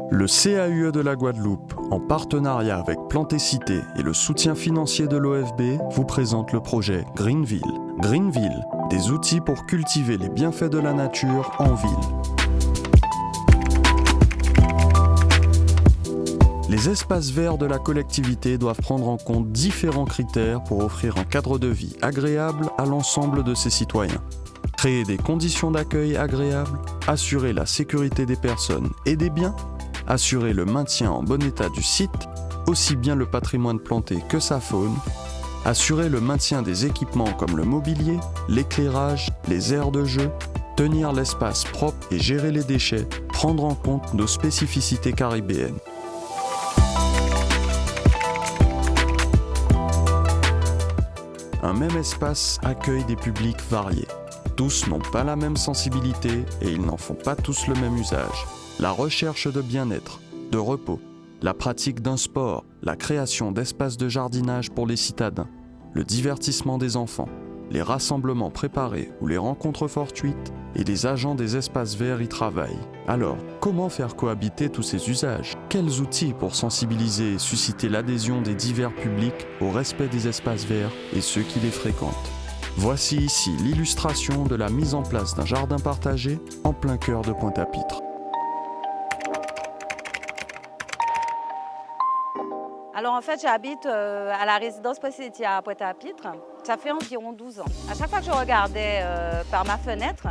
Le CAUE de la Guadeloupe, en partenariat avec Plantécité et le soutien financier de l'OFB, vous présente le projet Greenville. Greenville, des outils pour cultiver les bienfaits de la nature en ville. Les espaces verts de la collectivité doivent prendre en compte différents critères pour offrir un cadre de vie agréable à l'ensemble de ses citoyens. Créer des conditions d'accueil agréables, assurer la sécurité des personnes et des biens, assurer le maintien en bon état du site, aussi bien le patrimoine planté que sa faune, assurer le maintien des équipements comme le mobilier, l'éclairage, les aires de jeu, tenir l'espace propre et gérer les déchets, prendre en compte nos spécificités caribéennes. Un même espace accueille des publics variés. Tous n'ont pas la même sensibilité et ils n'en font pas tous le même usage. La recherche de bien-être, de repos, la pratique d'un sport, la création d'espaces de jardinage pour les citadins, le divertissement des enfants, les rassemblements préparés ou les rencontres fortuites et les agents des espaces verts y travaillent. Alors, comment faire cohabiter tous ces usages ? Quels outils pour sensibiliser et susciter l'adhésion des divers publics au respect des espaces verts et ceux qui les fréquentent ? Voici ici l'illustration de la mise en place d'un jardin partagé en plein cœur de Pointe-à-Pitre. Alors en fait, j'habite à la résidence Poissettia à Pointe-à-Pitre. Ça fait environ 12 ans. À chaque fois que je regardais par ma fenêtre,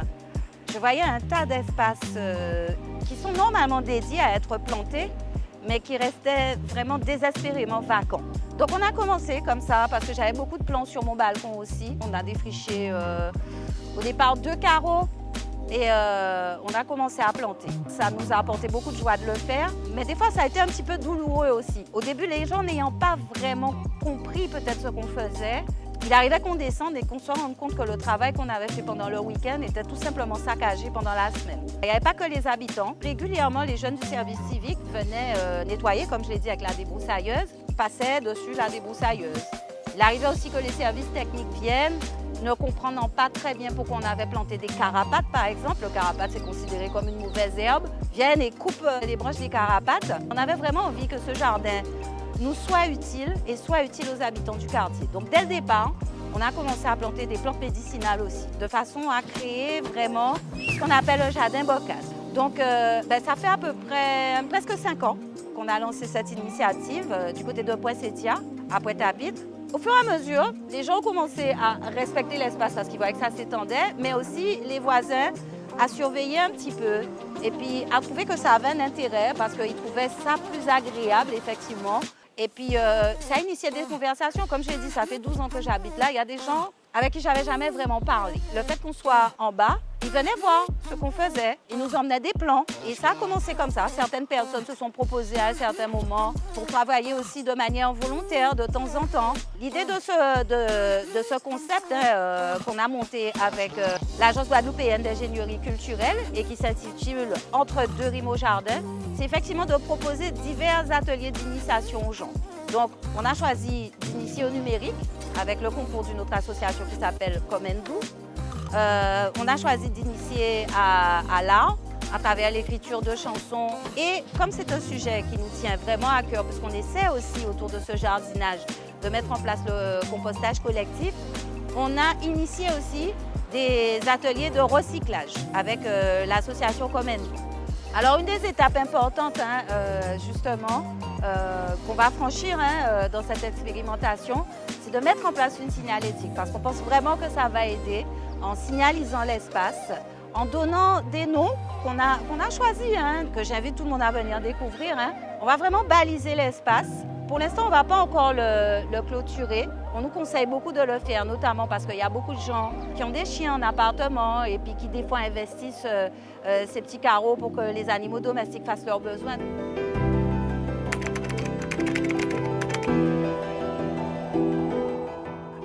je voyais un tas d'espaces qui sont normalement dédiés à être plantés, mais qui restaient vraiment désespérément vacants. Donc on a commencé comme ça, parce que j'avais beaucoup de plants sur mon balcon aussi. On a défriché au départ 2 carreaux. Et on a commencé à planter. Ça nous a apporté beaucoup de joie de le faire, mais des fois ça a été un petit peu douloureux aussi. Au début, les gens n'ayant pas vraiment compris peut-être ce qu'on faisait, il arrivait qu'on descende et qu'on se rende compte que le travail qu'on avait fait pendant le week-end était tout simplement saccagé pendant la semaine. Il n'y avait pas que les habitants. Régulièrement, les jeunes du service civique venaient nettoyer, comme je l'ai dit, avec la débroussailleuse, passaient dessus la débroussailleuse. Il arrivait aussi que les services techniques viennent, ne comprenant pas très bien pourquoi on avait planté des carapates, par exemple. Le carapate, c'est considéré comme une mauvaise herbe. Viennent et coupent les branches des carapates. On avait vraiment envie que ce jardin nous soit utile et soit utile aux habitants du quartier. Donc, dès le départ, on a commencé à planter des plantes médicinales aussi, de façon à créer vraiment ce qu'on appelle un jardin bocal. Donc, ça fait à peu près presque 5 ans qu'on a lancé cette initiative du côté de Poissettia, à Pointe-à-Pitre. Au fur et à mesure, les gens ont commencé à respecter l'espace parce qu'ils voyaient que ça s'étendait, mais aussi les voisins à surveiller un petit peu et puis à trouver que ça avait un intérêt parce qu'ils trouvaient ça plus agréable, effectivement. Et puis, ça a initié des conversations. Comme je l'ai dit, ça fait 12 ans que j'habite là. Il y a des gens avec qui je n'avais jamais vraiment parlé. Le fait qu'on soit en bas, ils venaient voir ce qu'on faisait. Ils nous emmenaient des plans. Et ça a commencé comme ça. Certaines personnes se sont proposées à un certain moment pour travailler aussi de manière volontaire de temps en temps. L'idée de ce concept qu'on a monté avec l'Agence guadeloupéenne d'ingénierie culturelle et qui s'intitule « Entre deux rimes au jardin », c'est effectivement de proposer divers ateliers d'initiation aux gens. Donc, on a choisi d'initier au numérique avec le concours d'une autre association qui s'appelle Comendo. On a choisi d'initier à l'art à travers l'écriture de chansons. Et comme c'est un sujet qui nous tient vraiment à cœur, puisqu'on essaie aussi autour de ce jardinage de mettre en place le compostage collectif, on a initié aussi des ateliers de recyclage avec l'association Comendo. Alors, une des étapes importantes, justement, qu'on va franchir dans cette expérimentation, c'est de mettre en place une signalétique parce qu'on pense vraiment que ça va aider en signalisant l'espace, en donnant des noms qu'on a choisis, que j'invite tout le monde à venir découvrir. On va vraiment baliser l'espace. Pour l'instant, on ne va pas encore le clôturer. On nous conseille beaucoup de le faire, notamment parce qu'il y a beaucoup de gens qui ont des chiens en appartement et puis qui, des fois, investissent ces petits carreaux pour que les animaux domestiques fassent leurs besoins.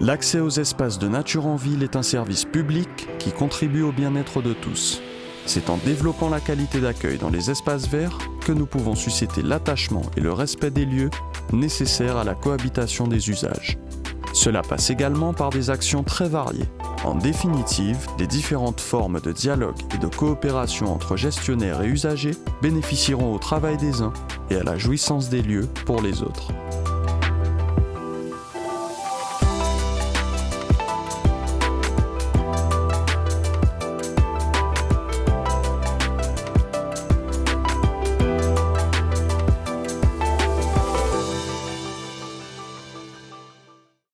L'accès aux espaces de nature en ville est un service public qui contribue au bien-être de tous. C'est en développant la qualité d'accueil dans les espaces verts que nous pouvons susciter l'attachement et le respect des lieux nécessaires à la cohabitation des usages. Cela passe également par des actions très variées, En définitive, les différentes formes de dialogue et de coopération entre gestionnaires et usagers bénéficieront au travail des uns et à la jouissance des lieux pour les autres.